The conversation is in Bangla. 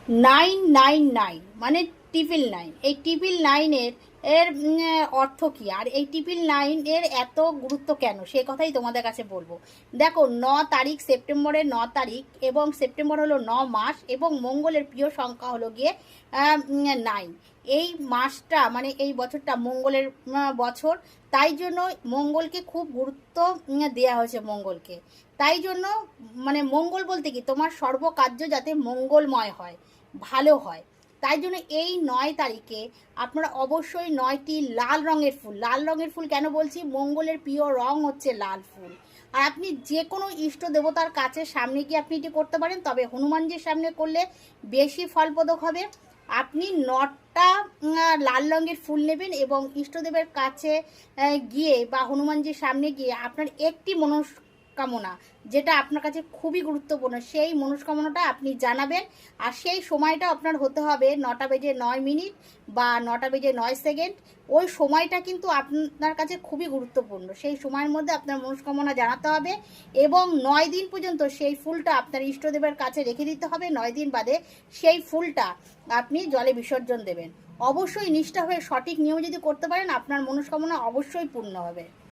999 মানে ট্রিপল নাইন। এই ট্রিপল নাইনের অর্থ কী, আর এই ট্রিপল নাইনের এত গুরুত্ব কেন, সে কথাই তোমাদের কাছে বলবো। দেখো, 9 তারিখ, সেপ্টেম্বরের 9 তারিখ, এবং সেপ্টেম্বর হলো 9 মাস, এবং মঙ্গলের প্রিয় সংখ্যা হলো গিয়ে 9। এই মাসটা মানে এই বছরটা মঙ্গলের বছর, তাই জন্য মঙ্গলকে খুব গুরুত্ব দেওয়া হয়েছে মঙ্গলকে। তাই জন্য মানে মঙ্গল বলতে কি, তোমার সর্বকার্য যাতে মঙ্গলময় হয়, ভালো হয়, তাই জন্য এই 9 তারিখে আপনারা অবশ্যই 9টি লাল রঙের ফুল, লাল রঙের ফুল কেন বলছি, মঙ্গলের প্রিয় রং হচ্ছে লাল ফুল। আর আপনি যে কোনো ইষ্ট দেবতার কাছে সামনে গিয়ে আপনি এটি করতে পারেন, তবে হনুমানজির সামনে করলে বেশি ফলপ্রদক হবে। আপনি 9টা লাল রঙের ফুল নেবেন এবং ইষ্টদেবের কাছে গিয়ে বা হনুমানজির সামনে গিয়ে আপনার একটি মনস্কামনা, যেটা আপনার কাছে খুবই গুরুত্বপূর্ণ, সেই মনস্কামনাটা আপনি জানাবেন। আর সেই সময়টা আপনার হতে হবে 9টা বেজে 9 মিনিট বা 9টা বেজে 9 সেকেন্ড। ওই সময়টা কিন্তু আপনার কাছে খুবই গুরুত্বপূর্ণ, সেই সময়ের মধ্যে আপনার মনস্কামনা জানাতে হবে এবং 9 দিন পর্যন্ত সেই ফুলটা আপনার ইষ্টদেবের কাছে রেখে দিতে হবে। 9 দিন বাদে সেই ফুলটা আপনি জলে বিসর্জন দেবেন। অবশ্যই নিষ্ঠা হয়ে সঠিক নিয়ম যদি করতে পারেন, আপনার মনস্কামনা অবশ্যই পূর্ণ হবে।